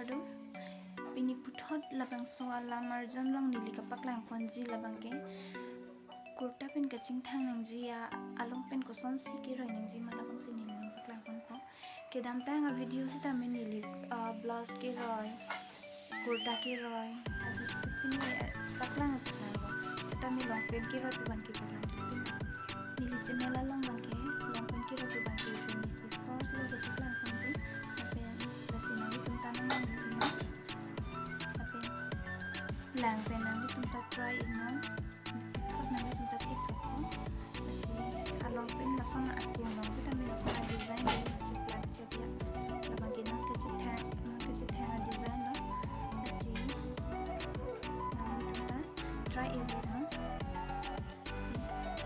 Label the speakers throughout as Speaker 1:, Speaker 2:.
Speaker 1: do bini puthot labang soa lamar jam long nili kapak lang ponji labang ke kurta pen kaching thang nang ji ya along pen koson si ke roi nang ji malabang si nim nang paklang pon ko ke dam ta nga video si ta men nili blouse ke roi kurta ke roi pini paklang ta ta mi long pen ke roi ban ke ban nili chemela long bang ke long pen ke roi ban ke pini si first lo ke paklang pon ji lang pen nang tum ta try ino thot nang tum ta tik ko kasi along pen la song aku nang kita mi la song design ni chepla chepla la bagi nang ke cetha design no kasi nang tum ta try ini no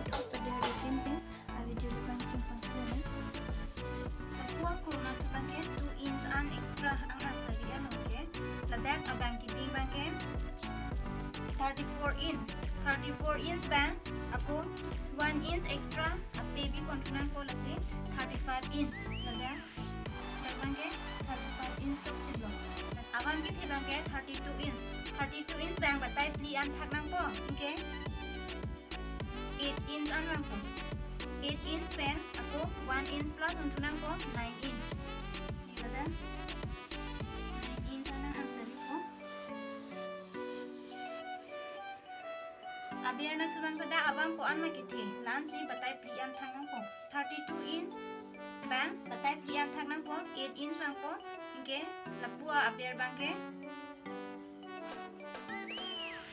Speaker 1: thot pada hari tin pe a video lu kan chim pang ko ne aku aku nang tu bagi 2 inch an extra ang asari ya okay la dak abang kiti bagi 34 inch bang aku 1 inch extra a baby pontunan ko lasi 35 inch lada bangke 35 inch sok chilo nas awan ki the bangke 32 inch bang batai pli an thak nang ko okay 8 inch an nang ko 8 inch pen aku 1 inch plus pontunan ko 9 inch lada abiar na subang pada abang ko an makiti lansi batai plian thang ko 32 inch bang batai plian thang ko 8 inch bang ko inge lapua abiar bang ke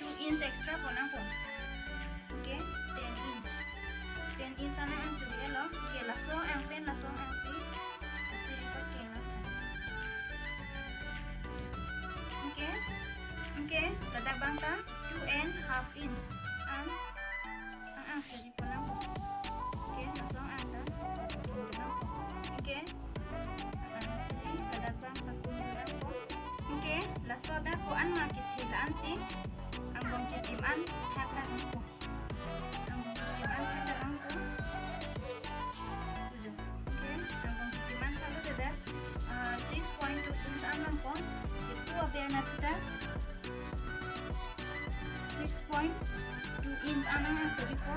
Speaker 1: 2 inch extra ko nang ko okay 10 inch ana ang suri lo okay lasong ang pen lasong ang si ko ke na okay ladak bang ta 2.5 inch ang suri ko lang okay lasong ang ta okay suri kadabang pagkulang ko okay laso da ko an makit hilaan si ang bong chitim an thak lang ko ang bong chitim an thak lang ko okay ang bong chitim an thak da 6.2 inch an lang ko ito abiar na kita 6.2 inch anang suri ko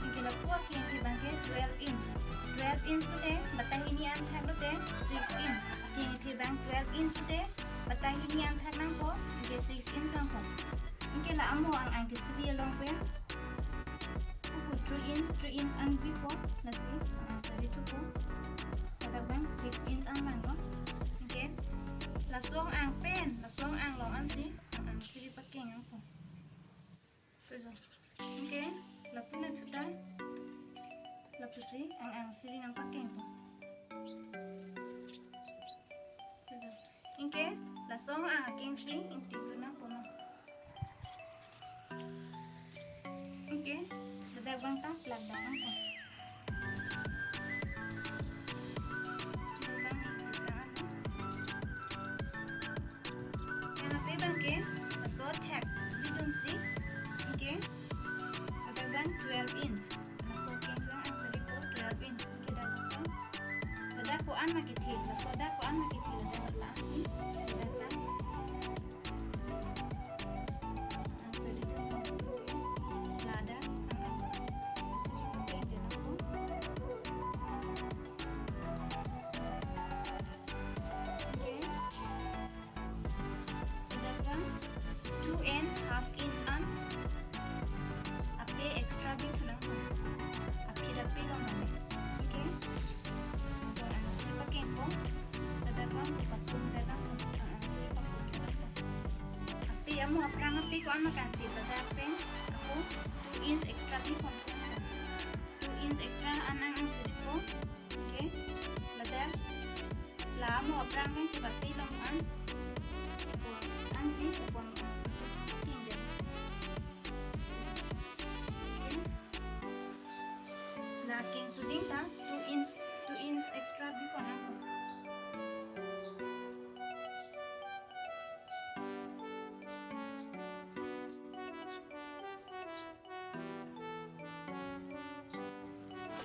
Speaker 1: igila po kien ki bangke 12 inch pute batahini an thak lote 6 inch kien ki bang 12 inch pute batahini an thak nang ko ke 6 inch lang ko igila amo ang ke sri long pe ku 3 inch an bi po nasi suri tu po kada bang 6 inch an lang no okay lasong ang pen lasong ang long an si ang sri paking ang ko okay lapu na sudah lapu si ang siri nang pakai ko okay lasong ang aking si inti tu na ko okay dadag bang ta plan da ko yang apa bang ke so tag didun si okay 12 inch laso kengsa ang sari ko 12 inch kita kan dada ko an makiti laso da ko an makiti dada la si dada ang sari ko lada ang sari ko ko okay dada 2.5 inch an extra big na apira pilo mane okay so ang sipakin ko dadabang ipatun dalang ko ang sipakin ko api amo aprang api ko ang makanti dadapen ako 2 inch extra big ko 2 inch extra anang ang siri ko okay dadab la mo aprang ang sipatilo an ko ang si ko aking suding ta 2 inch extra bi ko na ko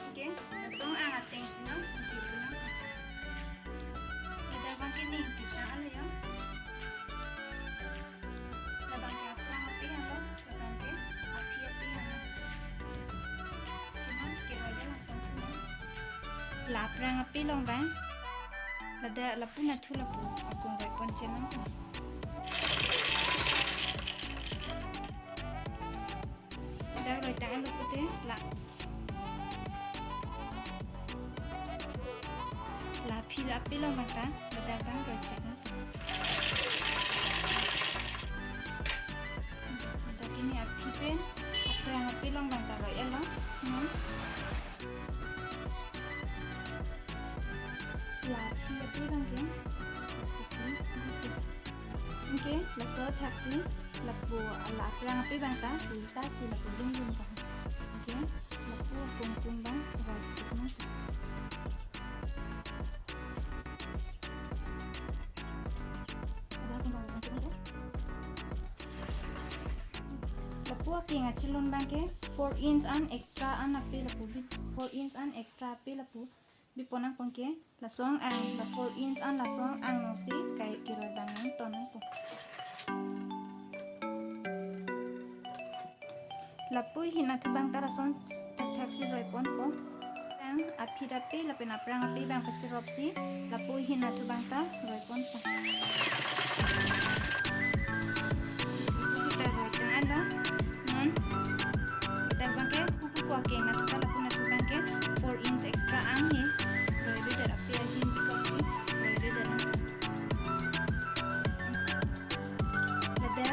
Speaker 1: okay so ang ating sino dito na kada bang kini la prang api long bang la pu na thu la pu akung rai pon chen nang ko da roi ta lo pu te la phi la api long bang ta la da bang roi chen nang da kini api pe prang api long bang ta roi elo la phi api long ke okay la so taxi la pu la prang api bang ta ulta si la pu lung lung ka okay la pu tung tung bang roi chen nang Lapua king achilon bangke 4 inch an extra an api lapu 4 inch an extra api lapu biponang pangke la song ang la 4 inch an la song ang no si kai kiroi bangang tonang po lapu hina tu bang tara son taxi roi pon po ang api dape la pena prang api bang pachirop si lapu hina tu bang ta roi pon po kita roi tang ala Walking na tuka la puna tuka ke 4 inch extra ang hi roi de da pe hin bi ko si roi de da ada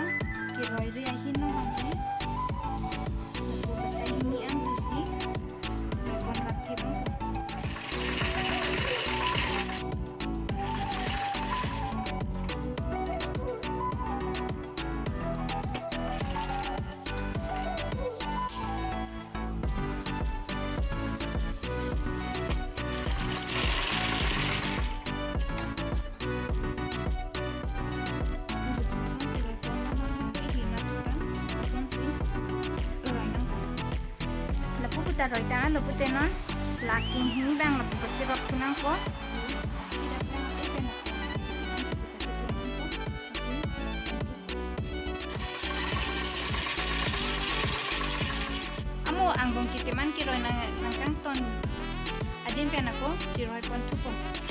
Speaker 1: ke roi de hin no ang ni ko batai ni ang tu si roi kon rak ke bang ta roi ta lo pute non laking hi bang la pute rok sunang ko amo ang bong chite man ki roi nang kang ton adin pe na ko si roi pon tu ko